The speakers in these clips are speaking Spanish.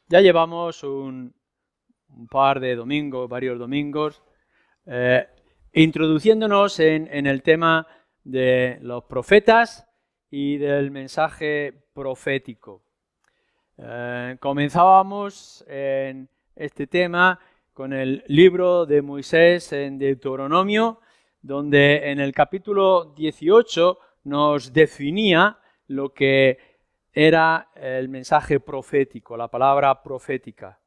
Ya llevamos un par de domingos, varios domingos, introduciéndonos en el tema de los profetas y del mensaje profético. Comenzábamos en este tema con el libro de Moisés en Deuteronomio, donde en el capítulo 18 nos definía lo que era el mensaje profético, la palabra profética.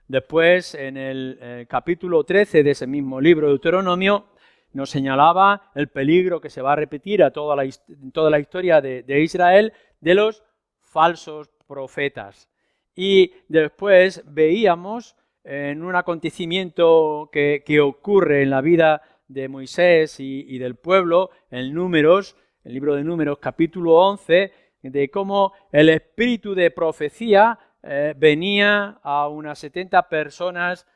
Después, en el capítulo 13 de ese mismo libro de Deuteronomio, nos señalaba el peligro que se va a repetir a toda la historia de Israel de los falsos profetas. Y después veíamos en un acontecimiento que ocurre en la vida de Moisés y del pueblo, en Números, el libro de Números, capítulo 11, de cómo el espíritu de profecía venía a unas 70 personas,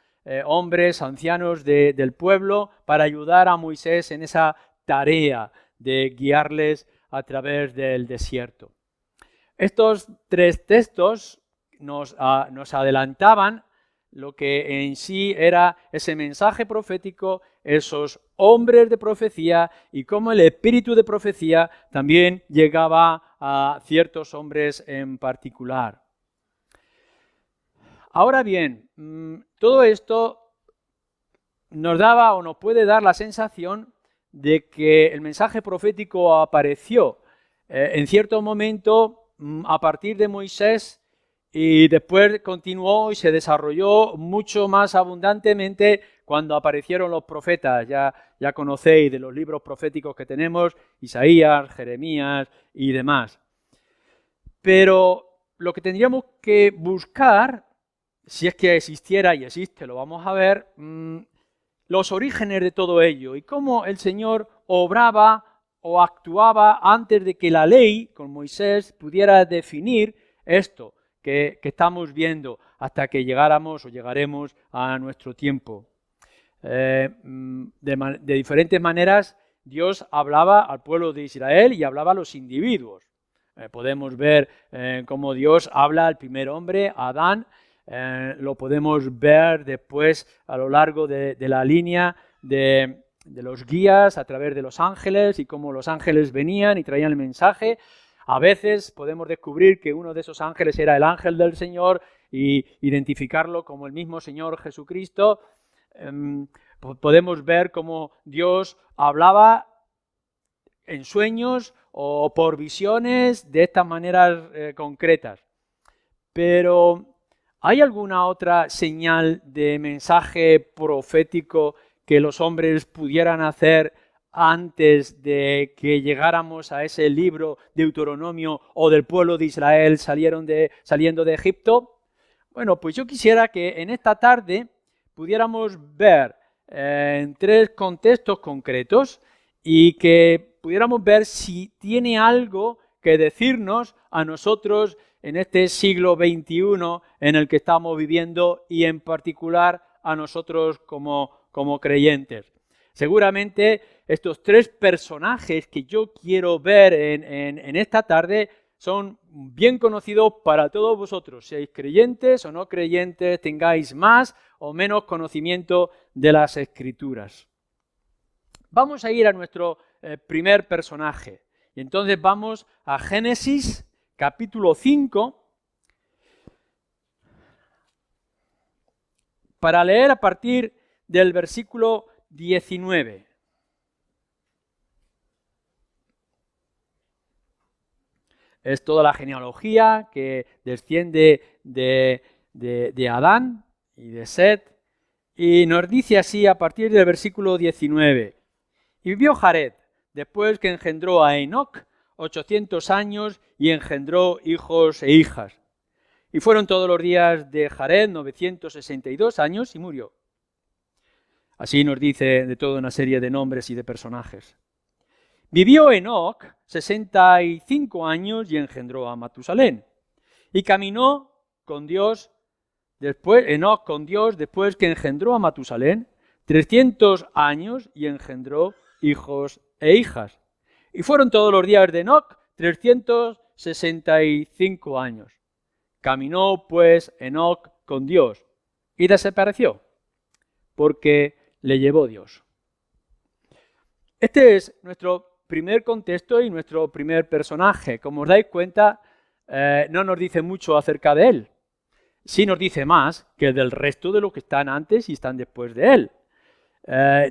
hombres, ancianos del pueblo, para ayudar a Moisés en esa tarea de guiarles a través del desierto. Estos tres textos nos adelantaban lo que en sí era ese mensaje profético, esos hombres de profecía y cómo el espíritu de profecía también llegaba a ciertos hombres en particular. Ahora bien, todo esto nos daba o nos puede dar la sensación de que el mensaje profético apareció en cierto momento a partir de Moisés y después continuó y se desarrolló mucho más abundantemente cuando aparecieron los profetas. Ya conocéis de los libros proféticos que tenemos, Isaías, Jeremías y demás. Pero lo que tendríamos que buscar, si es que existiera y existe, lo vamos a ver, los orígenes de todo ello y cómo el Señor obraba o actuaba antes de que la ley con Moisés pudiera definir esto que estamos viendo hasta que llegáramos o llegaremos a nuestro tiempo. De diferentes maneras Dios hablaba al pueblo de Israel y hablaba a los individuos. Podemos ver cómo Dios habla al primer hombre, a Adán. Lo podemos ver después a lo largo de la línea de los guías a través de los ángeles y cómo los ángeles venían y traían el mensaje. A veces podemos descubrir que uno de esos ángeles era el ángel del Señor y identificarlo como el mismo Señor Jesucristo. Podemos ver cómo Dios hablaba en sueños o por visiones de estas maneras concretas. Pero ¿hay alguna otra señal de mensaje profético que los hombres pudieran hacer antes de que llegáramos a ese libro de Deuteronomio o del pueblo de Israel saliendo de Egipto? Bueno, pues yo quisiera que en esta tarde pudiéramos ver en tres contextos concretos y que pudiéramos ver si tiene algo que decirnos a nosotros en este siglo XXI en el que estamos viviendo y en particular a nosotros como creyentes. Seguramente estos tres personajes que yo quiero ver en esta tarde son bien conocidos para todos vosotros, seáis creyentes o no creyentes, tengáis más o menos conocimiento de las Escrituras. Vamos a ir a nuestro primer personaje y entonces vamos a Génesis capítulo 5 para leer a partir del versículo 19. Es toda la genealogía que desciende de Adán y de Set. Y nos dice así a partir del versículo 19. Y vivió Jared, después que engendró a Enoc, 800 años y engendró hijos e hijas. Y fueron todos los días de Jared 962 años y murió. Así nos dice de toda una serie de nombres y de personajes. Vivió Enoc 65 años y engendró a Matusalén. Y caminó con Dios, Enoc con Dios, después que engendró a Matusalén, 300 años y engendró hijos e hijas. Y fueron todos los días de Enoc 365 años. Caminó pues Enoc con Dios y desapareció, porque le llevó Dios. Este es nuestro primer contexto y nuestro primer personaje. Como os dais cuenta, no nos dice mucho acerca de él. Sí nos dice más que del resto de los que están antes y están después de él.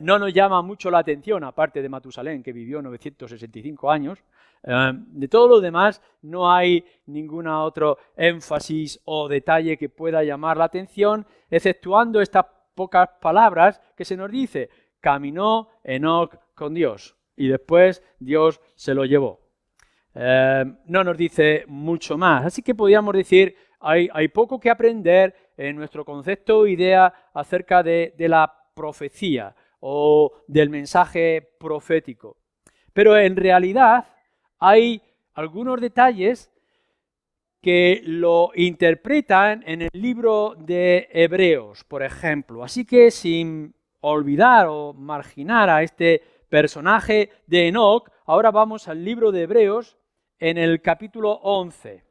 No nos llama mucho la atención, aparte de Matusalén, que vivió 965 años. De todo lo demás, no hay ningún otro énfasis o detalle que pueda llamar la atención, exceptuando estas pocas palabras que se nos dice: caminó Enoc con Dios y después Dios se lo llevó. No nos dice mucho más, así que podríamos decir hay poco que aprender en nuestro concepto o idea acerca de la profecía o del mensaje profético. Pero en realidad hay algunos detalles que lo interpretan en el libro de Hebreos, por ejemplo. Así que sin olvidar o marginar a este personaje de Enoc, ahora vamos al libro de Hebreos en el capítulo 11.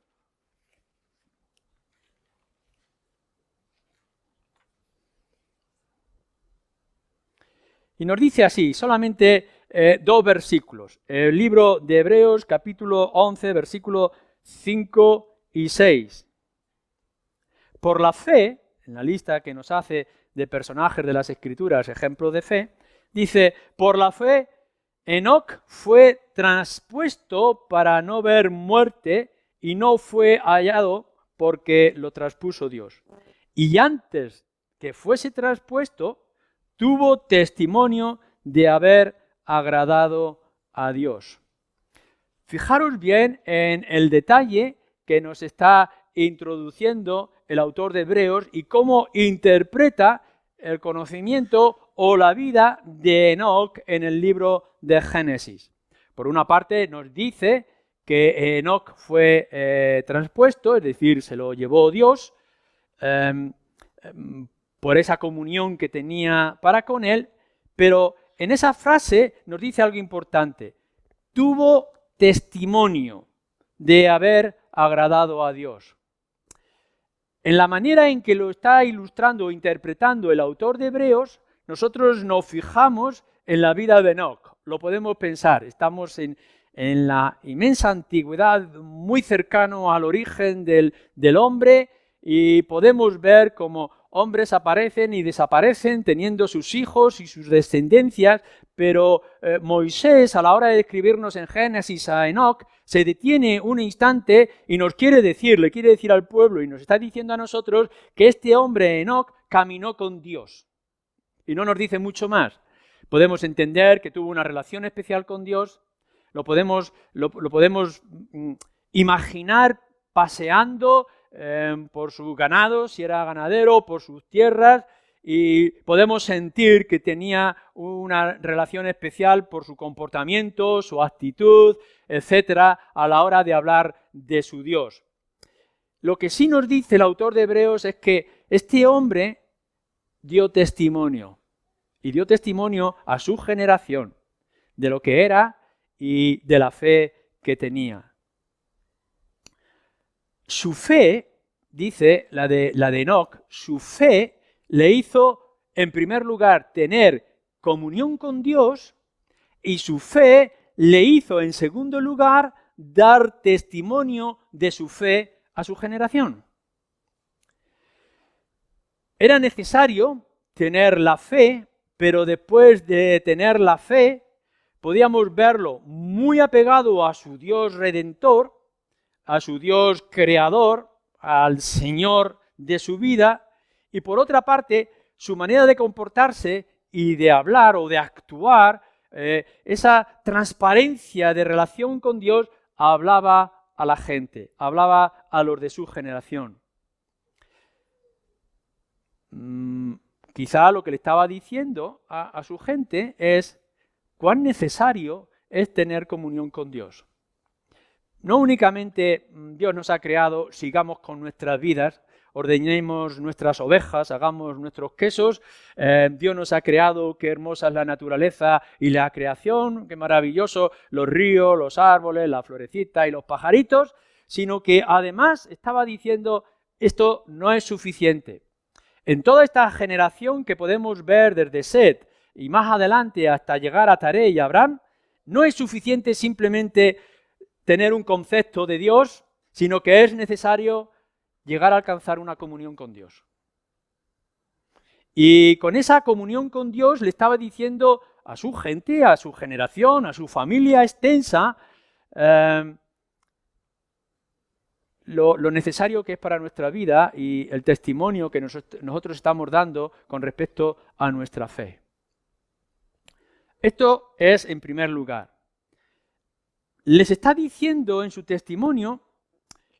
Y nos dice así, solamente 2 versículos. El libro de Hebreos, capítulo 11, versículo 5 y 6. Por la fe, en la lista que nos hace de personajes de las Escrituras, ejemplos de fe, dice: por la fe, Enoc fue traspuesto para no ver muerte y no fue hallado porque lo traspuso Dios. Y antes que fuese traspuesto, tuvo testimonio de haber agradado a Dios. Fijaros bien en el detalle que nos está introduciendo el autor de Hebreos y cómo interpreta el conocimiento o la vida de Enoc en el libro de Génesis. Por una parte nos dice que Enoc fue traspuesto, es decir, se lo llevó Dios, por esa comunión que tenía para con él, pero en esa frase nos dice algo importante: tuvo testimonio de haber agradado a Dios. En la manera en que lo está ilustrando o interpretando el autor de Hebreos, nosotros nos fijamos en la vida de Enoc. Lo podemos pensar, estamos en la inmensa antigüedad, muy cercano al origen del hombre, y podemos ver cómo hombres aparecen y desaparecen teniendo sus hijos y sus descendencias, pero Moisés, a la hora de escribirnos en Génesis a Enoc, se detiene un instante y nos quiere decir, le quiere decir al pueblo y nos está diciendo a nosotros que este hombre Enoc caminó con Dios. Y no nos dice mucho más. Podemos entender que tuvo una relación especial con Dios, lo podemos imaginar paseando por su ganado, si era ganadero, por sus tierras, y podemos sentir que tenía una relación especial por su comportamiento, su actitud, etcétera, a la hora de hablar de su Dios. Lo que sí nos dice el autor de Hebreos es que este hombre dio testimonio, y dio testimonio a su generación de lo que era y de la fe que tenía. Su fe, dice la de Enoc, su fe le hizo, en primer lugar, tener comunión con Dios, y su fe le hizo, en segundo lugar, dar testimonio de su fe a su generación. Era necesario tener la fe, pero después de tener la fe, podíamos verlo muy apegado a su Dios Redentor, a su Dios Creador, al Señor de su vida, y por otra parte, su manera de comportarse y de hablar o de actuar, esa transparencia de relación con Dios, hablaba a la gente, hablaba a los de su generación. quizá lo que le estaba diciendo a su gente es cuán necesario es tener comunión con Dios. No únicamente Dios nos ha creado, sigamos con nuestras vidas, ordeñemos nuestras ovejas, hagamos nuestros quesos, Dios nos ha creado, qué hermosa es la naturaleza y la creación, qué maravilloso los ríos, los árboles, las florecitas y los pajaritos, sino que además estaba diciendo, esto no es suficiente. En toda esta generación que podemos ver desde Set y más adelante hasta llegar a Taré y Abraham, no es suficiente simplemente tener un concepto de Dios, sino que es necesario llegar a alcanzar una comunión con Dios. Y con esa comunión con Dios le estaba diciendo a su gente, a su generación, a su familia extensa, lo necesario que es para nuestra vida y el testimonio que nosotros estamos dando con respecto a nuestra fe. Esto es en primer lugar. Les está diciendo en su testimonio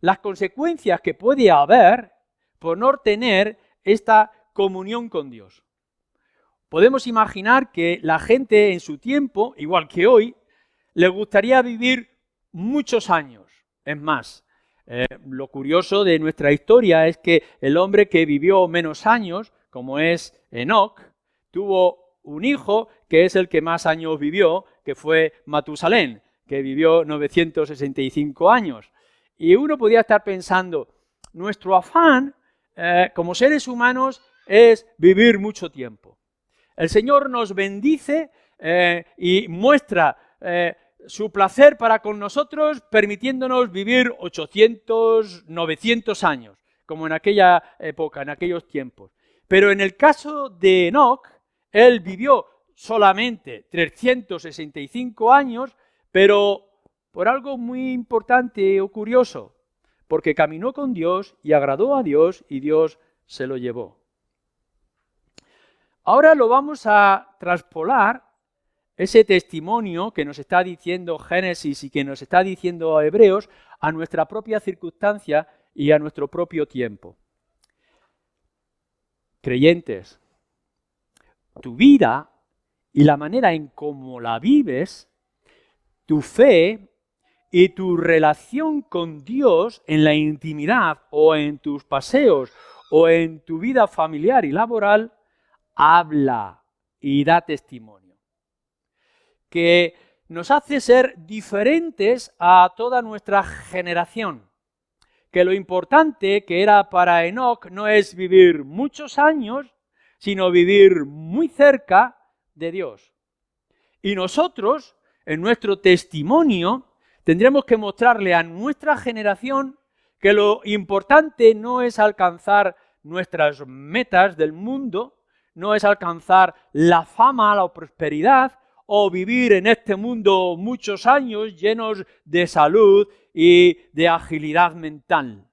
las consecuencias que puede haber por no tener esta comunión con Dios. Podemos imaginar que la gente en su tiempo, igual que hoy, le gustaría vivir muchos años. Es más, lo curioso de nuestra historia es que el hombre que vivió menos años, como es Enoc, tuvo un hijo que es el que más años vivió, que fue Matusalén, que vivió 965 años. Y uno podría estar pensando, nuestro afán como seres humanos es vivir mucho tiempo. El Señor nos bendice y muestra su placer para con nosotros, permitiéndonos vivir 800, 900 años, como en aquella época, en aquellos tiempos. Pero en el caso de Enoc, él vivió solamente 365 años, pero por algo muy importante o curioso, porque caminó con Dios y agradó a Dios y Dios se lo llevó. Ahora lo vamos a traspolar, ese testimonio que nos está diciendo Génesis y que nos está diciendo Hebreos, a nuestra propia circunstancia y a nuestro propio tiempo. Creyentes, tu vida y la manera en cómo la vives, tu fe y tu relación con Dios en la intimidad o en tus paseos o en tu vida familiar y laboral, habla y da testimonio. Que nos hace ser diferentes a toda nuestra generación. Que lo importante que era para Enoc no es vivir muchos años, sino vivir muy cerca de Dios. Y nosotros, en nuestro testimonio, tendremos que mostrarle a nuestra generación que lo importante no es alcanzar nuestras metas del mundo, no es alcanzar la fama, la prosperidad, o vivir en este mundo muchos años llenos de salud y de agilidad mental,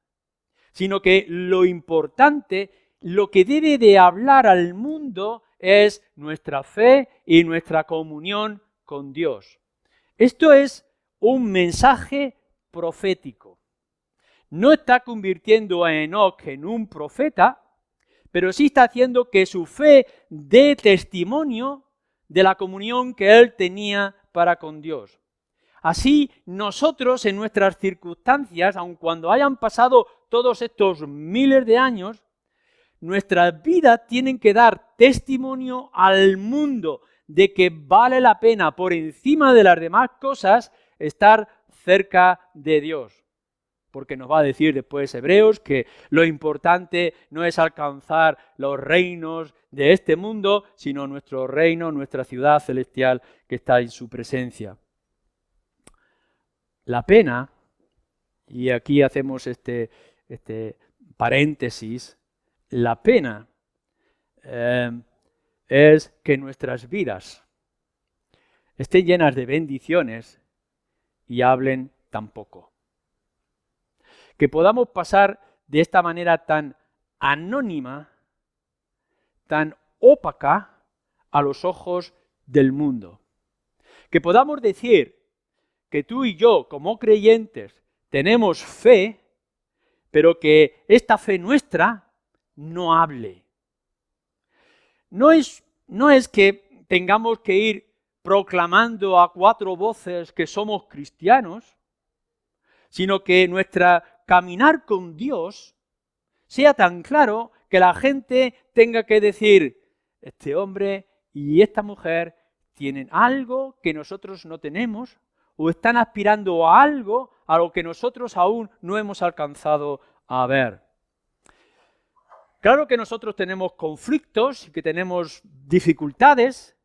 sino que lo importante, lo que debe de hablar al mundo es nuestra fe y nuestra comunión con Dios. Esto es un mensaje profético. No está convirtiendo a Enoc en un profeta, pero sí está haciendo que su fe dé testimonio de la comunión que él tenía para con Dios. Así nosotros en nuestras circunstancias, aun cuando hayan pasado todos estos miles de años, nuestras vidas tienen que dar testimonio al mundo de que vale la pena por encima de las demás cosas estar cerca de Dios. Porque nos va a decir después Hebreos que lo importante no es alcanzar los reinos de este mundo, sino nuestro reino, nuestra ciudad celestial que está en su presencia. La pena, y aquí hacemos este paréntesis, la pena es que nuestras vidas estén llenas de bendiciones y hablen tan poco. Que podamos pasar de esta manera tan anónima, tan opaca a los ojos del mundo. Que podamos decir que tú y yo, como creyentes, tenemos fe, pero que esta fe nuestra no hable. no es que tengamos que ir proclamando a cuatro voces que somos cristianos, sino que nuestra caminar con Dios sea tan claro que la gente tenga que decir, este hombre y esta mujer tienen algo que nosotros no tenemos o están aspirando a algo a lo que nosotros aún no hemos alcanzado a ver. Claro que nosotros tenemos conflictos y que tenemos dificultades,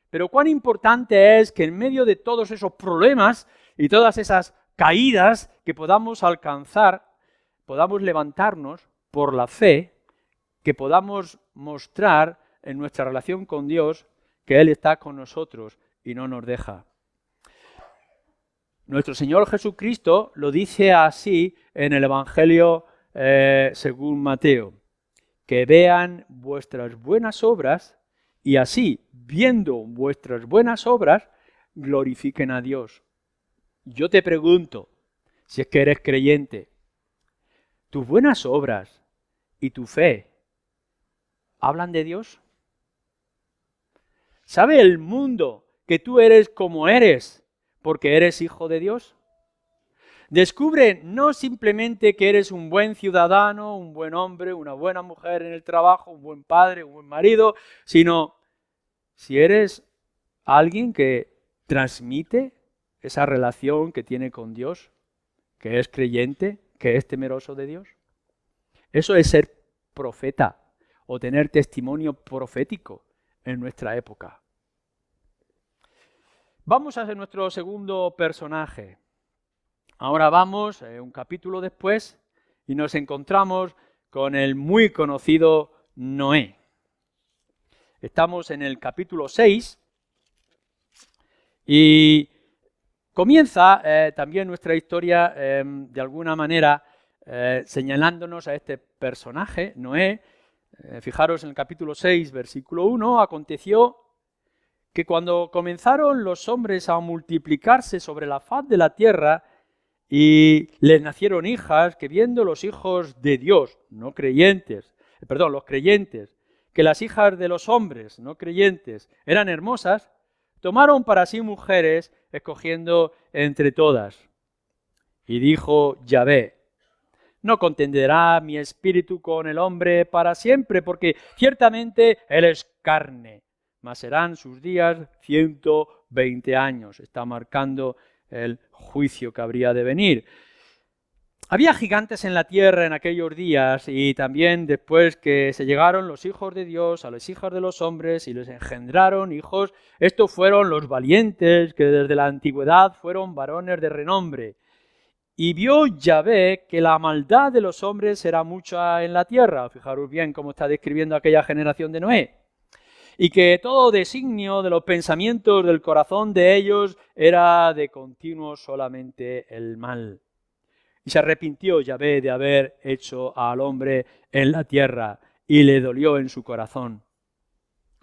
pero cuán importante es que en medio de todos esos problemas y todas esas caídas que podamos alcanzar, podamos levantarnos por la fe, que podamos mostrar en nuestra relación con Dios que Él está con nosotros y no nos deja. Nuestro Señor Jesucristo lo dice así en el Evangelio según Mateo, que vean vuestras buenas obras y así, viendo vuestras buenas obras, glorifiquen a Dios. Yo te pregunto, si es que eres creyente, ¿tus buenas obras y tu fe hablan de Dios? ¿Sabe el mundo que tú eres como eres porque eres hijo de Dios? Descubre no simplemente que eres un buen ciudadano, un buen hombre, una buena mujer en el trabajo, un buen padre, un buen marido, sino si eres alguien que transmite esa relación que tiene con Dios, que es creyente, que es temeroso de Dios. Eso es ser profeta o tener testimonio profético en nuestra época. Vamos a hacer nuestro segundo personaje. Ahora vamos un capítulo después y nos encontramos con el muy conocido Noé. Estamos en el capítulo 6 y comienza también nuestra historia de alguna manera señalándonos a este personaje, Noé. Fijaros en el capítulo 6, versículo 1, aconteció que cuando comenzaron los hombres a multiplicarse sobre la faz de la tierra y les nacieron hijas, que viendo los hijos de Dios, los creyentes, que las hijas de los hombres, no creyentes, eran hermosas, tomaron para sí mujeres, escogiendo entre todas. Y dijo Yahvé, no contenderá mi espíritu con el hombre para siempre, porque ciertamente él es carne, mas serán sus días 120 años. Está marcando el juicio que habría de venir. Había gigantes en la tierra en aquellos días y también después que se llegaron los hijos de Dios a las hijas de los hombres y les engendraron hijos, estos fueron los valientes que desde la antigüedad fueron varones de renombre. Y vio Yahvé que la maldad de los hombres era mucha en la tierra. Fijaros bien cómo está describiendo aquella generación de Noé. Y que todo designio de los pensamientos del corazón de ellos era de continuo solamente el mal. Y se arrepintió Yahvé de haber hecho al hombre en la tierra, y le dolió en su corazón.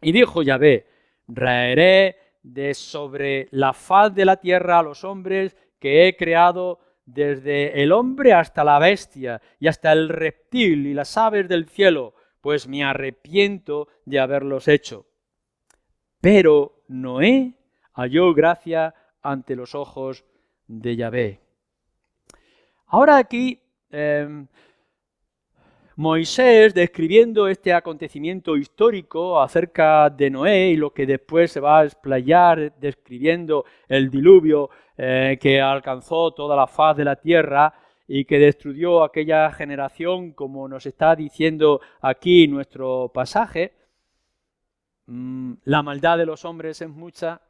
Y dijo Yahvé, raeré de sobre la faz de la tierra a los hombres que he creado, desde el hombre hasta la bestia, y hasta el reptil y las aves del cielo, pues me arrepiento de haberlos hecho. Pero Noé halló gracia ante los ojos de Yahvé. Ahora aquí Moisés, describiendo este acontecimiento histórico acerca de Noé y lo que después se va a explayar describiendo el diluvio que alcanzó toda la faz de la tierra y que destruyó aquella generación, como nos está diciendo aquí nuestro pasaje. La maldad de los hombres es mucha,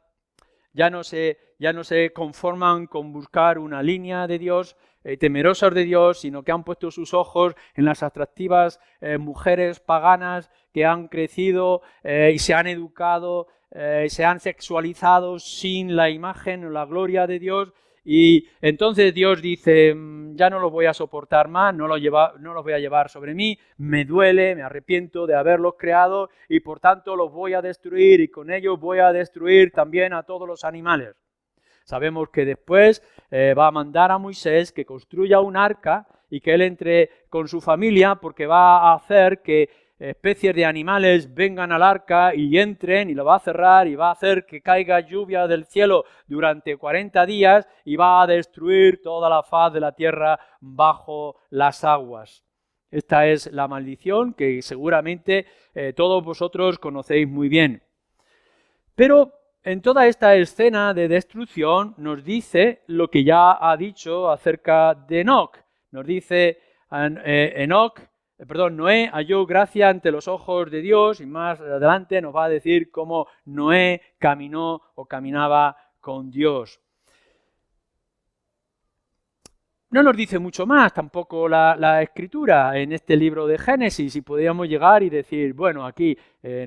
ya no se conforman con buscar una línea de Dios, temerosos de Dios, sino que han puesto sus ojos en las atractivas mujeres paganas que han crecido y se han educado, se han sexualizado sin la imagen o la gloria de Dios. Y entonces Dios dice, ya no los voy a soportar más, no los voy a llevar sobre mí, me duele, me arrepiento de haberlos creado y por tanto los voy a destruir y con ellos voy a destruir también a todos los animales. Sabemos que después va a mandar a Moisés que construya un arca y que él entre con su familia porque va a hacer que especies de animales vengan al arca y entren, y lo va a cerrar y va a hacer que caiga lluvia del cielo durante 40 días y va a destruir toda la faz de la tierra bajo las aguas. Esta es la maldición que seguramente todos vosotros conocéis muy bien. Pero en toda esta escena de destrucción nos dice lo que ya ha dicho acerca de Enoc. Nos dice Noé halló gracia ante los ojos de Dios, y más adelante nos va a decir cómo Noé caminó o caminaba con Dios. No nos dice mucho más tampoco la Escritura en este libro de Génesis, y podríamos llegar y decir, bueno, aquí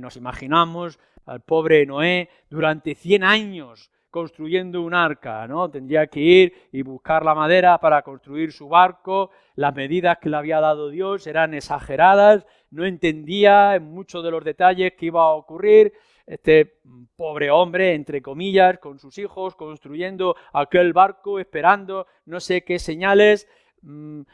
nos imaginamos al pobre Noé durante 100 años construyendo un arca, ¿no? Tendría que ir y buscar la madera para construir su barco, las medidas que le había dado Dios eran exageradas, no entendía en muchos de los detalles que iba a ocurrir. Este pobre hombre, entre comillas, con sus hijos, construyendo aquel barco, esperando no sé qué señales.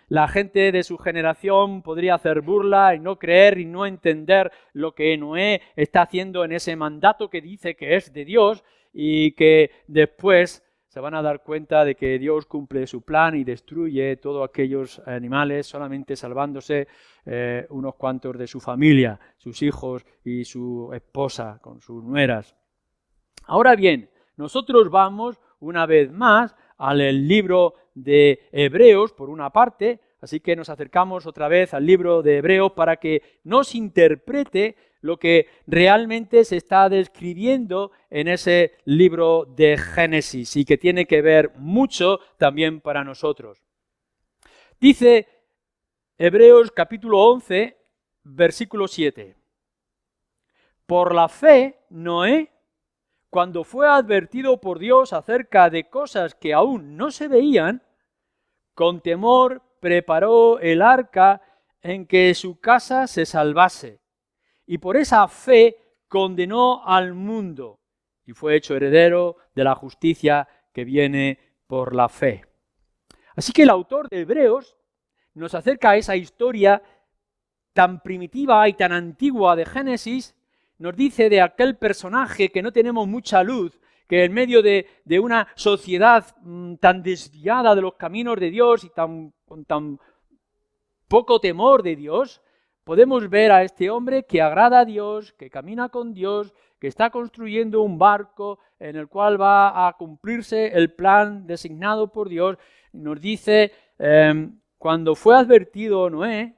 La gente de su generación podría hacer burla y no creer y no entender lo que Noé está haciendo en ese mandato que dice que es de Dios, y que después se van a dar cuenta de que Dios cumple su plan y destruye todos aquellos animales, solamente salvándose unos cuantos de su familia, sus hijos y su esposa con sus nueras. Ahora bien, nosotros vamos una vez más al libro de Hebreos, por una parte, así que nos acercamos otra vez al libro de Hebreos para que nos interprete lo que realmente se está describiendo en ese libro de Génesis y que tiene que ver mucho también para nosotros. Dice Hebreos capítulo 11, versículo 7. Por la fe, Noé, cuando fue advertido por Dios acerca de cosas que aún no se veían, con temor preparó el arca en que su casa se salvase. Y por esa fe condenó al mundo y fue hecho heredero de la justicia que viene por la fe. Así que el autor de Hebreos nos acerca a esa historia tan primitiva y tan antigua de Génesis. Nos dice de aquel personaje que no tenemos mucha luz, que en medio de una sociedad tan desviada de los caminos de Dios y con tan poco temor de Dios, podemos ver a este hombre que agrada a Dios, que camina con Dios, que está construyendo un barco en el cual va a cumplirse el plan designado por Dios. Nos dice, cuando fue advertido Noé,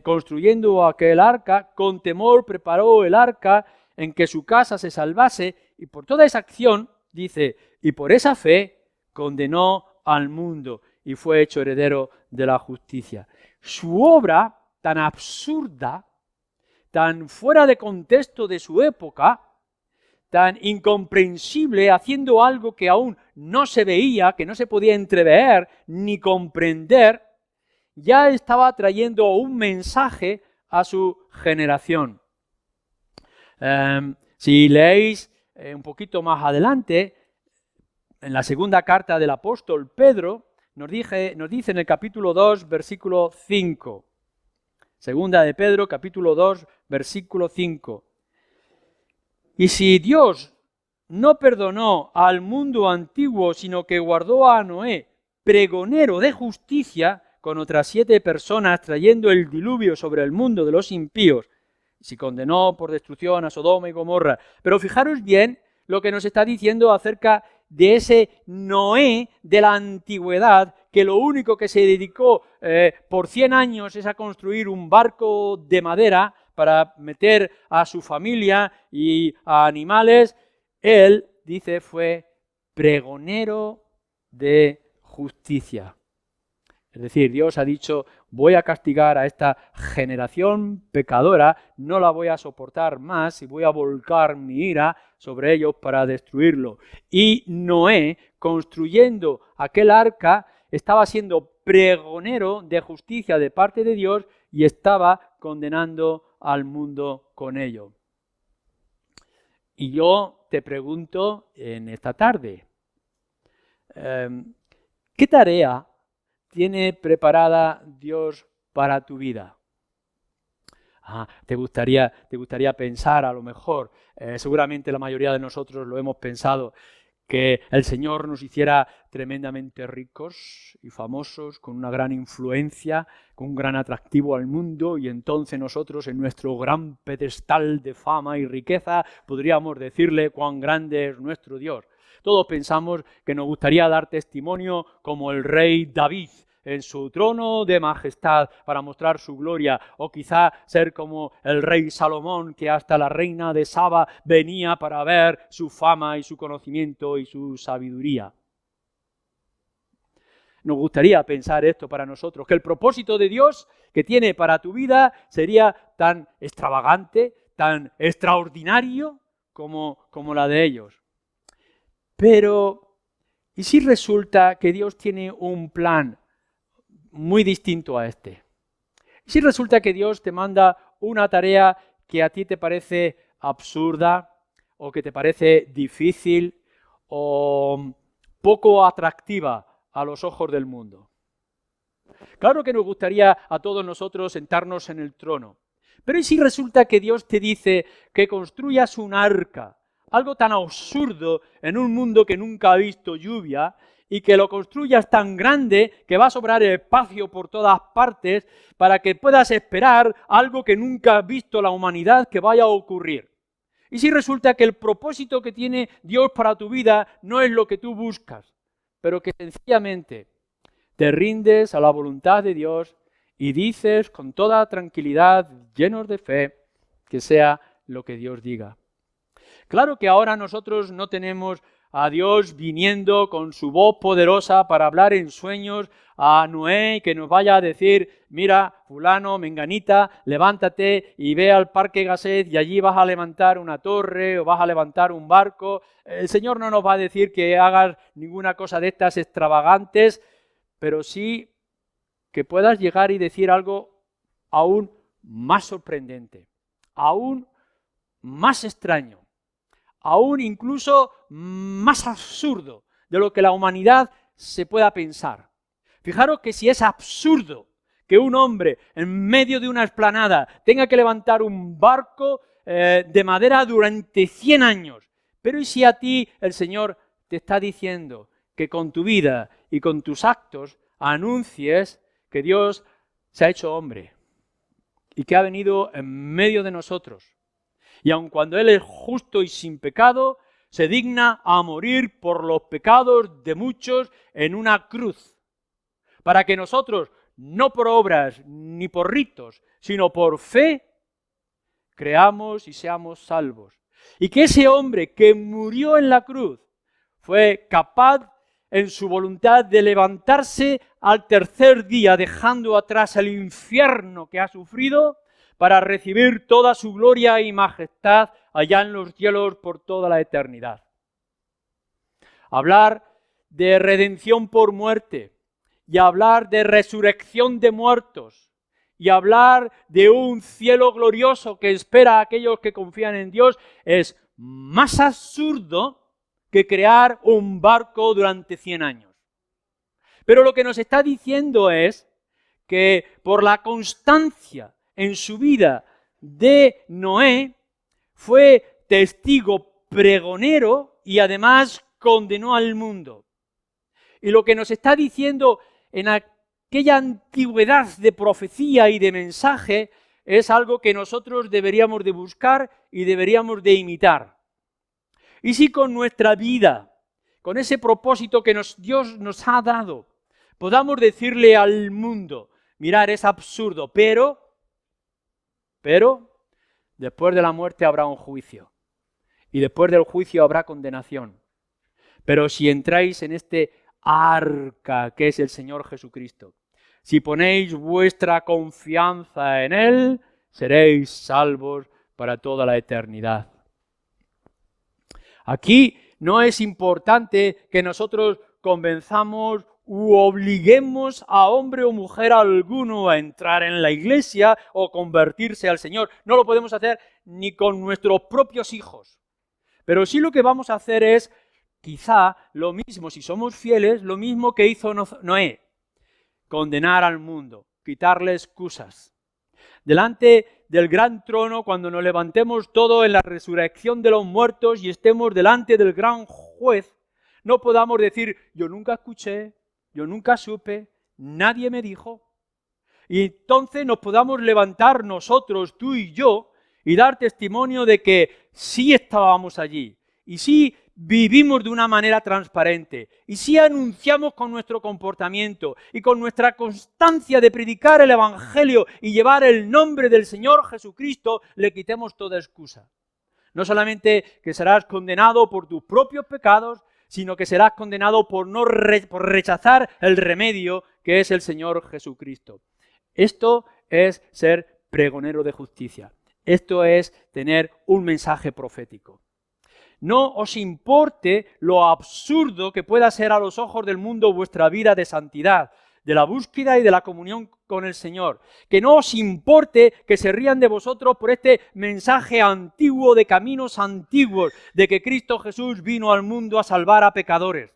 construyendo aquel arca, con temor preparó el arca en que su casa se salvase, y por toda esa acción, dice, y por esa fe condenó al mundo y fue hecho heredero de la justicia. Su obra tan absurda, tan fuera de contexto de su época, tan incomprensible, haciendo algo que aún no se veía, que no se podía entrever ni comprender, ya estaba trayendo un mensaje a su generación. Si leéis un poquito más adelante, en la segunda carta del apóstol Pedro, nos dice en el capítulo 2, versículo 5. Segunda de Pedro, capítulo 2, versículo 5. Y si Dios no perdonó al mundo antiguo, sino que guardó a Noé, pregonero de justicia, con otras 7 personas, trayendo el diluvio sobre el mundo de los impíos, si condenó por destrucción a Sodoma y Gomorra. Pero fijaros bien lo que nos está diciendo acerca de ese Noé de la antigüedad, que lo único que se dedicó por 100 años es a construir un barco de madera para meter a su familia y a animales. Él, dice, fue pregonero de justicia. Es decir, Dios ha dicho, voy a castigar a esta generación pecadora, no la voy a soportar más y voy a volcar mi ira sobre ellos para destruirlo. Y Noé, construyendo aquel arca, estaba siendo pregonero de justicia de parte de Dios y estaba condenando al mundo con ello. Y yo te pregunto en esta tarde, ¿qué tarea tiene preparada Dios para tu vida? Te gustaría pensar, a lo mejor, seguramente la mayoría de nosotros lo hemos pensado, que el Señor nos hiciera tremendamente ricos y famosos, con una gran influencia, con un gran atractivo al mundo, y entonces nosotros en nuestro gran pedestal de fama y riqueza podríamos decirle cuán grande es nuestro Dios. Todos pensamos que nos gustaría dar testimonio como el rey David en su trono de majestad para mostrar su gloria, o quizá ser como el rey Salomón, que hasta la reina de Saba venía para ver su fama y su conocimiento y su sabiduría. Nos gustaría pensar esto para nosotros, que el propósito de Dios que tiene para tu vida sería tan extravagante, tan extraordinario como la de ellos. Pero, ¿y si resulta que Dios tiene un plan muy distinto a este? ¿Y si resulta que Dios te manda una tarea que a ti te parece absurda, o que te parece difícil, o poco atractiva a los ojos del mundo? Claro que nos gustaría a todos nosotros sentarnos en el trono, pero ¿y si resulta que Dios te dice que construyas un arca, algo tan absurdo en un mundo que nunca ha visto lluvia, y que lo construyas tan grande que va a sobrar espacio por todas partes para que puedas esperar algo que nunca ha visto la humanidad que vaya a ocurrir? ¿Y si resulta que el propósito que tiene Dios para tu vida no es lo que tú buscas, pero que sencillamente te rindes a la voluntad de Dios y dices con toda tranquilidad, llenos de fe, que sea lo que Dios diga? Claro que ahora nosotros no tenemos a Dios viniendo con su voz poderosa para hablar en sueños a Noé, que nos vaya a decir: mira, fulano, menganita, levántate y ve al parque Gasset y allí vas a levantar una torre o vas a levantar un barco. El Señor no nos va a decir que hagas ninguna cosa de estas extravagantes, pero sí que puedas llegar y decir algo aún más sorprendente, aún más extraño, aún incluso más absurdo de lo que la humanidad se pueda pensar. Fijaros que si es absurdo que un hombre en medio de una explanada tenga que levantar un barco de madera durante 100 años, pero ¿y si a ti el Señor te está diciendo que con tu vida y con tus actos anuncies que Dios se ha hecho hombre y que ha venido en medio de nosotros? Y aun cuando Él es justo y sin pecado, se digna a morir por los pecados de muchos en una cruz, para que nosotros, no por obras ni por ritos, sino por fe, creamos y seamos salvos. Y que ese hombre que murió en la cruz fue capaz en su voluntad de levantarse al tercer día, dejando atrás el infierno que ha sufrido, para recibir toda su gloria y majestad allá en los cielos por toda la eternidad. Hablar de redención por muerte, y hablar de resurrección de muertos, y hablar de un cielo glorioso que espera a aquellos que confían en Dios, es más absurdo que crear un barco durante 100 años. Pero lo que nos está diciendo es que por la constancia en su vida de Noé, fue testigo pregonero y además condenó al mundo. Y lo que nos está diciendo en aquella antigüedad de profecía y de mensaje es algo que nosotros deberíamos de buscar y deberíamos de imitar. Y si con nuestra vida, con ese propósito que Dios nos ha dado, podamos decirle al mundo: mirar, es absurdo, pero después de la muerte habrá un juicio, y después del juicio habrá condenación. Pero si entráis en este arca que es el Señor Jesucristo, si ponéis vuestra confianza en Él, seréis salvos para toda la eternidad. Aquí no es importante que nosotros convenzamos u obliguemos a hombre o mujer alguno a entrar en la iglesia o convertirse al Señor. No lo podemos hacer ni con nuestros propios hijos. Pero sí lo que vamos a hacer es, quizá lo mismo, si somos fieles, lo mismo que hizo Noé: condenar al mundo, quitarle excusas. Delante del gran trono, cuando nos levantemos todos en la resurrección de los muertos y estemos delante del gran juez, no podamos decir, yo nunca escuché, yo nunca supe, nadie me dijo. Y entonces nos podamos levantar nosotros, tú y yo, y dar testimonio de que sí estábamos allí, y sí vivimos de una manera transparente, y sí anunciamos con nuestro comportamiento y con nuestra constancia de predicar el Evangelio y llevar el nombre del Señor Jesucristo, le quitemos toda excusa. No solamente que serás condenado por tus propios pecados, sino que serás condenado por rechazar el remedio que es el Señor Jesucristo. Esto es ser pregonero de justicia. Esto es tener un mensaje profético. No os importe lo absurdo que pueda ser a los ojos del mundo vuestra vida de santidad, de la búsqueda y de la comunión con el Señor. Que no os importe que se rían de vosotros por este mensaje antiguo de caminos antiguos, de que Cristo Jesús vino al mundo a salvar a pecadores.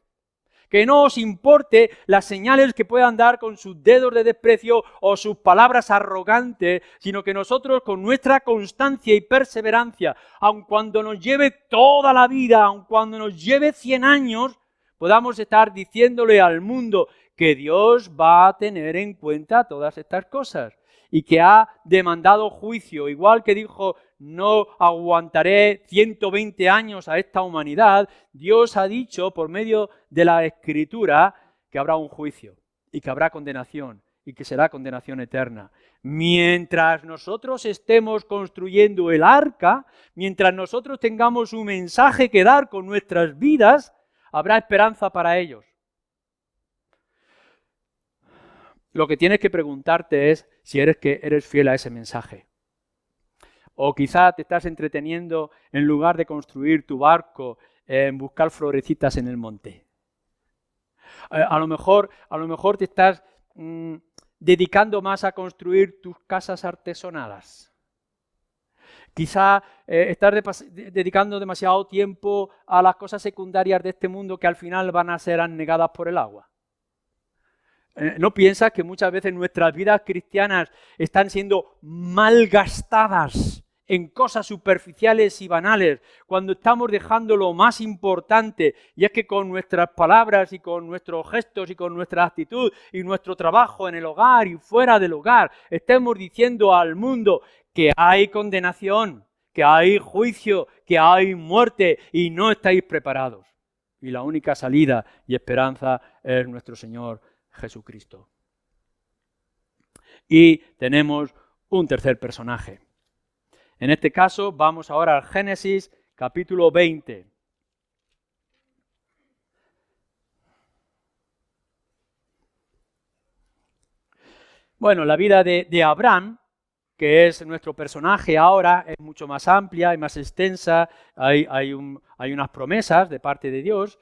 Que no os importe las señales que puedan dar con sus dedos de desprecio o sus palabras arrogantes, sino que nosotros con nuestra constancia y perseverancia, aun cuando nos lleve toda la vida, aun cuando nos lleve 100 años, podamos estar diciéndole al mundo que Dios va a tener en cuenta todas estas cosas y que ha demandado juicio, igual que dijo, no aguantaré 120 años a esta humanidad. Dios ha dicho por medio de la Escritura que habrá un juicio y que habrá condenación y que será condenación eterna. Mientras nosotros estemos construyendo el arca, mientras nosotros tengamos un mensaje que dar con nuestras vidas, habrá esperanza para ellos. Lo que tienes que preguntarte es si eres fiel a ese mensaje. O quizá te estás entreteniendo en lugar de construir tu barco en buscar florecitas en el monte. A lo mejor te estás dedicando más a construir tus casas artesonadas. Quizá estás dedicando demasiado tiempo a las cosas secundarias de este mundo que al final van a ser anegadas por el agua. ¿No piensas que muchas veces nuestras vidas cristianas están siendo malgastadas en cosas superficiales y banales, cuando estamos dejando lo más importante, y es que con nuestras palabras y con nuestros gestos y con nuestra actitud y nuestro trabajo en el hogar y fuera del hogar, estemos diciendo al mundo que hay condenación, que hay juicio, que hay muerte y no estáis preparados? Y la única salida y esperanza es nuestro Señor Jesucristo. Y tenemos un tercer personaje. En este caso vamos ahora al Génesis capítulo 20. Bueno, la vida de Abraham, que es nuestro personaje ahora, es mucho más amplia y más extensa. Hay unas promesas de parte de Dios.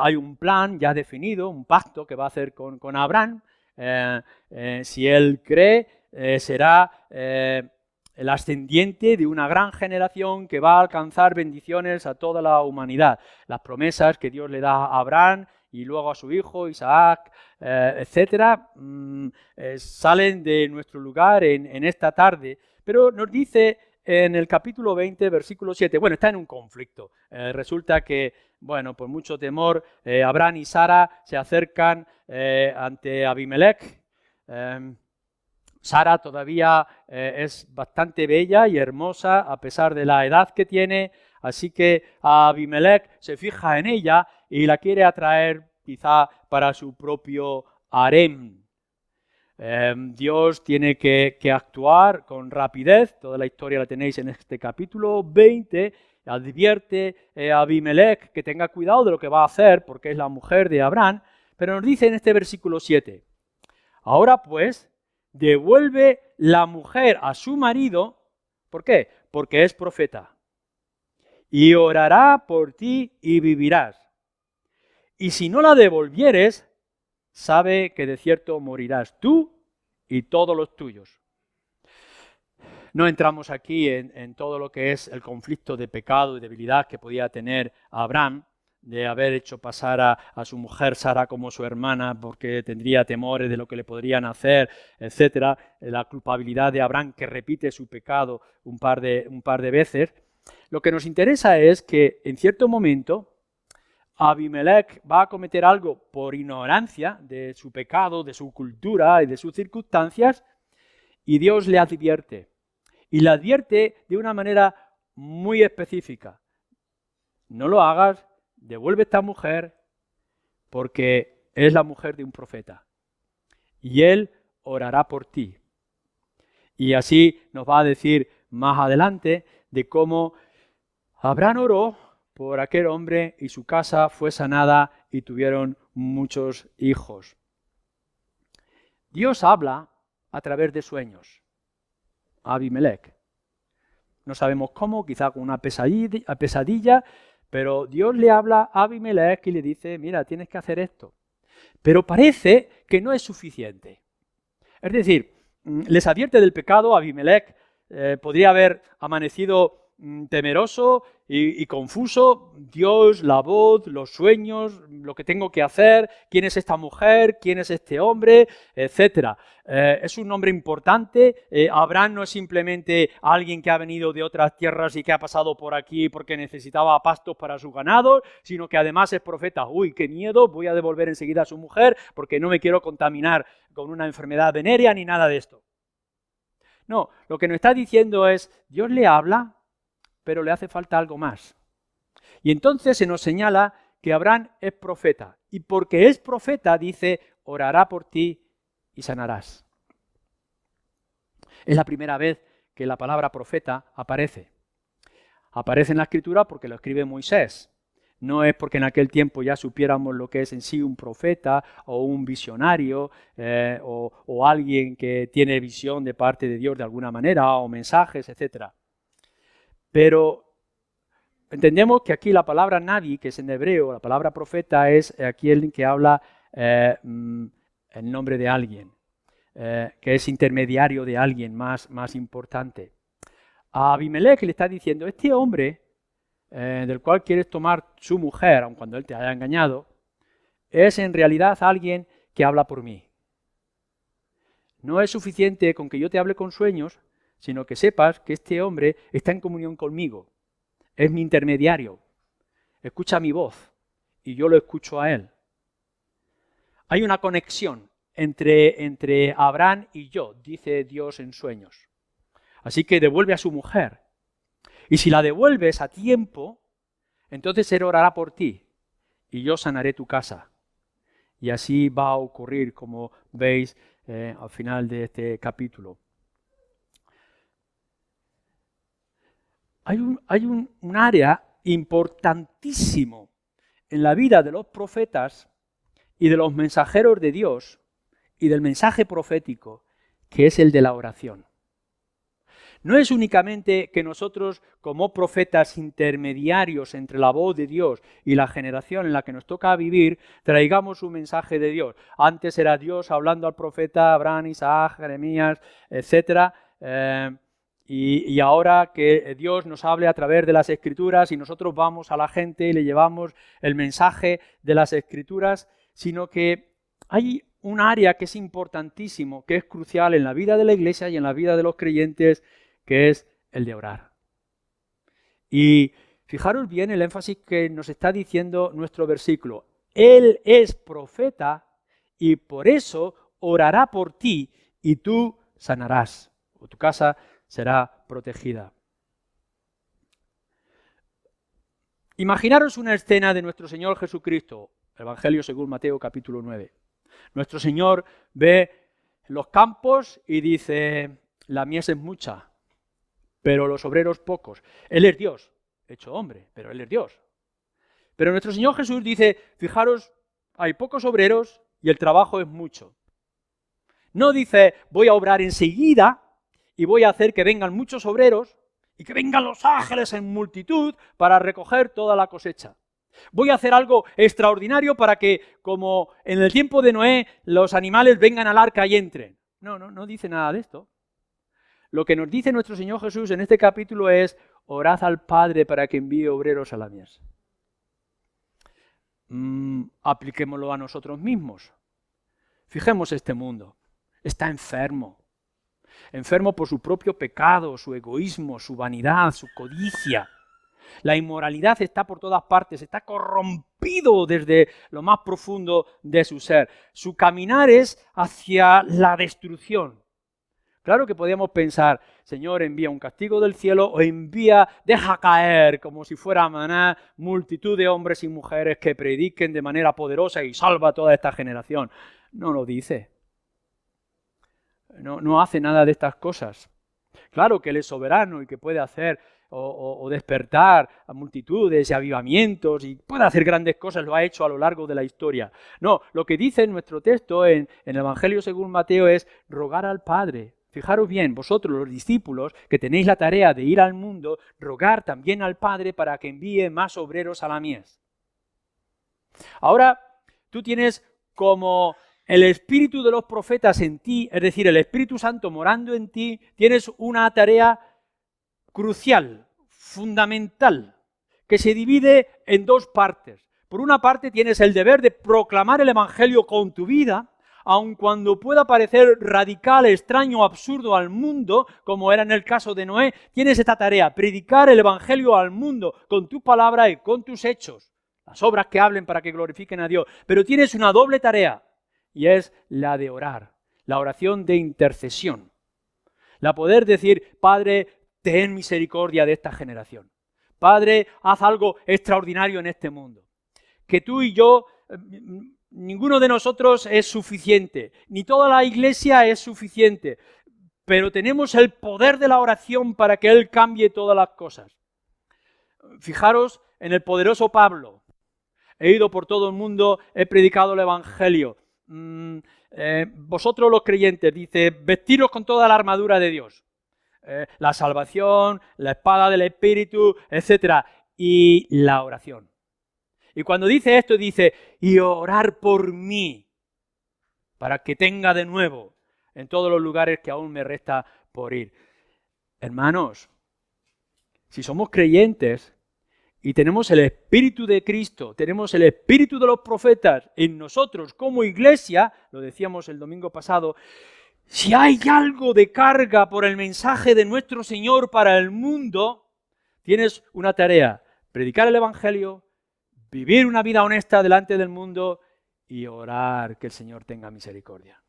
Hay un plan ya definido, un pacto que va a hacer con Abraham. Si él cree, será el ascendiente de una gran generación que va a alcanzar bendiciones a toda la humanidad. Las promesas que Dios le da a Abraham y luego a su hijo Isaac, etcétera, salen de nuestro lugar en esta tarde. Pero nos dice en el capítulo 20, versículo 7, bueno, está en un conflicto. Resulta que, bueno, por mucho temor, Abraham y Sara se acercan ante Abimelech. Sara todavía es bastante bella y hermosa a pesar de la edad que tiene, así que Abimelech se fija en ella y la quiere atraer quizá para su propio harem. Dios tiene que actuar con rapidez, toda la historia la tenéis en este capítulo 20, advierte a Abimelech que tenga cuidado de lo que va a hacer porque es la mujer de Abraham, pero nos dice en este versículo 7, ahora pues, devuelve la mujer a su marido, ¿por qué? Porque es profeta, y orará por ti y vivirás. Y si no la devolvieres, sabe que de cierto morirás tú y todos los tuyos. No entramos aquí en todo lo que es el conflicto de pecado y debilidad que podía tener Abraham. de haber hecho pasar a su mujer Sara como su hermana porque tendría temores de lo que le podrían hacer, etcétera, la culpabilidad de Abraham que repite su pecado un par de veces. Lo que nos interesa es que en cierto momento Abimelech va a cometer algo por ignorancia de su pecado, de su cultura y de sus circunstancias, y Dios le advierte. Y le advierte de una manera muy específica. No lo hagas, devuelve esta mujer, porque es la mujer de un profeta. Y él orará por ti. Y así nos va a decir más adelante de cómo Abraham oró por aquel hombre y su casa fue sanada y tuvieron muchos hijos. Dios habla a través de sueños a Abimelech. No sabemos cómo, quizá con una pesadilla, pero Dios le habla a Abimelech y le dice, mira, tienes que hacer esto. Pero parece que no es suficiente. Es decir, les advierte del pecado. Abimelech podría haber amanecido temeroso y confuso. Dios, la voz, los sueños, lo que tengo que hacer, quién es esta mujer, quién es este hombre, etc. Es un nombre importante. Abraham no es simplemente alguien que ha venido de otras tierras y que ha pasado por aquí porque necesitaba pastos para su ganado, sino que además es profeta. Uy, qué miedo, voy a devolver enseguida a su mujer porque no me quiero contaminar con una enfermedad venérea ni nada de esto. No, lo que nos está diciendo es, Dios le habla, pero le hace falta algo más. Y entonces se nos señala que Abraham es profeta. Y porque es profeta, dice, orará por ti y sanarás. Es la primera vez que la palabra profeta aparece. Aparece en la Escritura porque lo escribe Moisés. No es porque en aquel tiempo ya supiéramos lo que es en sí un profeta o un visionario o alguien que tiene visión de parte de Dios de alguna manera o mensajes, etc. Pero entendemos que aquí la palabra nabi, que es en hebreo, la palabra profeta es aquel que habla en nombre de alguien, que es intermediario de alguien más importante. A Abimelech le está diciendo, este hombre del cual quieres tomar su mujer, aun cuando él te haya engañado, es en realidad alguien que habla por mí. No es suficiente con que yo te hable con sueños, sino que sepas que este hombre está en comunión conmigo. Es mi intermediario. Escucha mi voz y yo lo escucho a él. Hay una conexión entre Abraham y yo, dice Dios en sueños. Así que devuelve a su mujer. Y si la devuelves a tiempo, entonces él orará por ti y yo sanaré tu casa. Y así va a ocurrir, como veis al final de este capítulo. Hay un área importantísimo en la vida de los profetas y de los mensajeros de Dios y del mensaje profético, que es el de la oración. No es únicamente que nosotros, como profetas intermediarios entre la voz de Dios y la generación en la que nos toca vivir, traigamos un mensaje de Dios. Antes era Dios hablando al profeta Abraham, Isaac, Jeremías, etc. Y ahora que Dios nos hable a través de las Escrituras y nosotros vamos a la gente y le llevamos el mensaje de las Escrituras, sino que hay un área que es importantísimo, que es crucial en la vida de la iglesia y en la vida de los creyentes, que es el de orar. Y fijaros bien el énfasis que nos está diciendo nuestro versículo. Él es profeta y por eso orará por ti y tú sanarás, o tu casa será protegida. Imaginaros una escena de nuestro Señor Jesucristo, Evangelio según Mateo capítulo 9. Nuestro Señor ve los campos y dice, la mies es mucha, pero los obreros pocos. Él es Dios, hecho hombre, pero Él es Dios. Pero nuestro Señor Jesús dice, fijaros, hay pocos obreros y el trabajo es mucho. No dice, voy a obrar enseguida y voy a hacer que vengan muchos obreros y que vengan los ángeles en multitud para recoger toda la cosecha. Voy a hacer algo extraordinario para que, como en el tiempo de Noé, los animales vengan al arca y entren. No dice nada de esto. Lo que nos dice nuestro Señor Jesús en este capítulo es, orad al Padre para que envíe obreros a la mies. Apliquémoslo a nosotros mismos. Fijemos este mundo. Está enfermo. Enfermo por su propio pecado, su egoísmo, su vanidad, su codicia. La inmoralidad está por todas partes, está corrompido desde lo más profundo de su ser. Su caminar es hacia la destrucción. Claro que podíamos pensar, Señor, envía un castigo del cielo o deja caer como si fuera maná multitud de hombres y mujeres que prediquen de manera poderosa y salva a toda esta generación. No lo dice. No hace nada de estas cosas. Claro que Él es soberano y que puede hacer o despertar a multitudes y avivamientos y puede hacer grandes cosas, lo ha hecho a lo largo de la historia. No, lo que dice en nuestro texto en el Evangelio según Mateo es rogar al Padre. Fijaros bien, vosotros los discípulos que tenéis la tarea de ir al mundo, rogar también al Padre para que envíe más obreros a la mies. Ahora, tú tienes como el espíritu de los profetas en ti, es decir, el Espíritu Santo morando en ti, tienes una tarea crucial, fundamental, que se divide en dos partes. Por una parte tienes el deber de proclamar el Evangelio con tu vida, aun cuando pueda parecer radical, extraño, absurdo al mundo, como era en el caso de Noé, tienes esta tarea, predicar el Evangelio al mundo con tu palabra y con tus hechos, las obras que hablen para que glorifiquen a Dios. Pero tienes una doble tarea, y es la de orar, la oración de intercesión. La poder decir, Padre, ten misericordia de esta generación. Padre, haz algo extraordinario en este mundo. Que tú y yo, ninguno de nosotros es suficiente, ni toda la iglesia es suficiente, pero tenemos el poder de la oración para que Él cambie todas las cosas. Fijaros en el poderoso Pablo. He ido por todo el mundo, he predicado el Evangelio. Vosotros los creyentes, dice, vestiros con toda la armadura de Dios. La salvación, la espada del Espíritu, etc. Y la oración. Y cuando dice esto, dice, y orar por mí, para que tenga de nuevo en todos los lugares que aún me resta por ir. Hermanos, si somos creyentes y tenemos el Espíritu de Cristo, tenemos el Espíritu de los profetas en nosotros como iglesia, lo decíamos el domingo pasado, si hay algo de carga por el mensaje de nuestro Señor para el mundo, tienes una tarea, predicar el Evangelio, vivir una vida honesta delante del mundo y orar que el Señor tenga misericordia.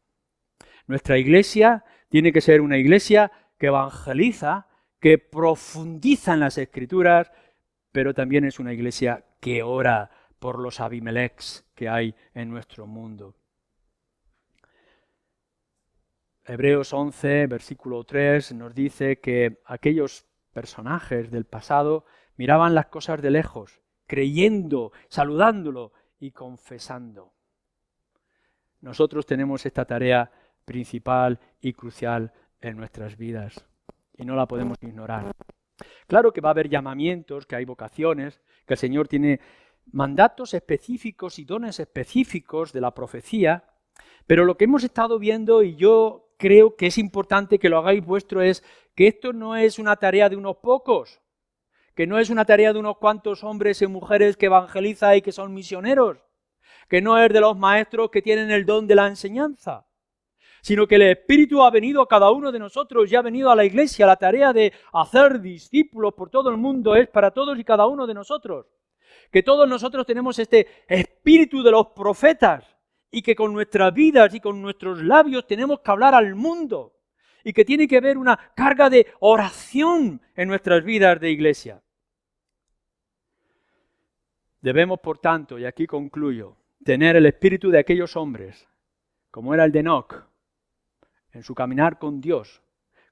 Nuestra iglesia tiene que ser una iglesia que evangeliza, que profundiza en las Escrituras, pero también es una iglesia que ora por los Abimelechs que hay en nuestro mundo. Hebreos 11, versículo 3, nos dice que aquellos personajes del pasado miraban las cosas de lejos, creyendo, saludándolo y confesando. Nosotros tenemos esta tarea principal y crucial en nuestras vidas y no la podemos ignorar. Claro que va a haber llamamientos, que hay vocaciones, que el Señor tiene mandatos específicos y dones específicos de la profecía, pero lo que hemos estado viendo, y yo creo que es importante que lo hagáis vuestro, es que esto no es una tarea de unos pocos, que no es una tarea de unos cuantos hombres y mujeres que evangelizan y que son misioneros, que no es de los maestros que tienen el don de la enseñanza, sino que el Espíritu ha venido a cada uno de nosotros y ha venido a la iglesia. La tarea de hacer discípulos por todo el mundo es para todos y cada uno de nosotros. Que todos nosotros tenemos este espíritu de los profetas y que con nuestras vidas y con nuestros labios tenemos que hablar al mundo y que tiene que haber una carga de oración en nuestras vidas de iglesia. Debemos, por tanto, y aquí concluyo, tener el espíritu de aquellos hombres, como era el de Enoc, en su caminar con Dios,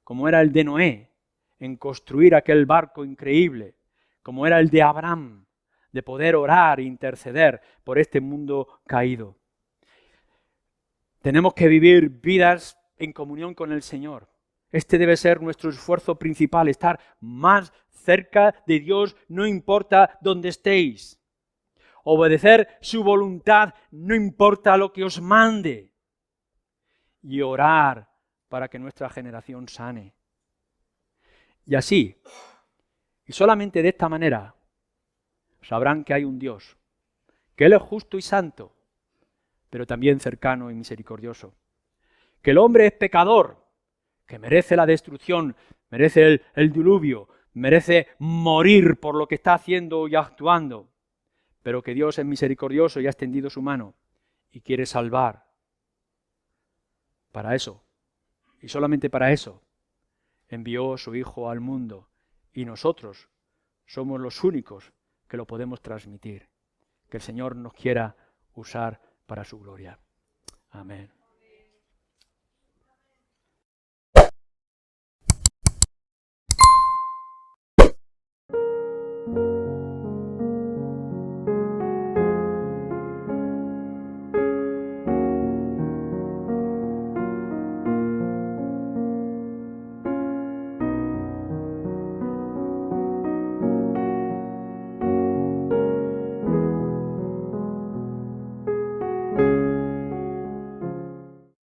como era el de Noé, en construir aquel barco increíble, como era el de Abraham, de poder orar e interceder por este mundo caído. Tenemos que vivir vidas en comunión con el Señor. Este debe ser nuestro esfuerzo principal, estar más cerca de Dios, no importa dónde estéis. Obedecer su voluntad, no importa lo que os mande. Y orar para que nuestra generación sane. Y así, y solamente de esta manera, sabrán que hay un Dios, que Él es justo y santo, pero también cercano y misericordioso. Que el hombre es pecador, que merece la destrucción, merece el diluvio, merece morir por lo que está haciendo y actuando, pero que Dios es misericordioso y ha extendido su mano y quiere salvar. Para eso, y solamente para eso, envió a su Hijo al mundo, y nosotros somos los únicos que lo podemos transmitir. Que el Señor nos quiera usar para su gloria. Amén.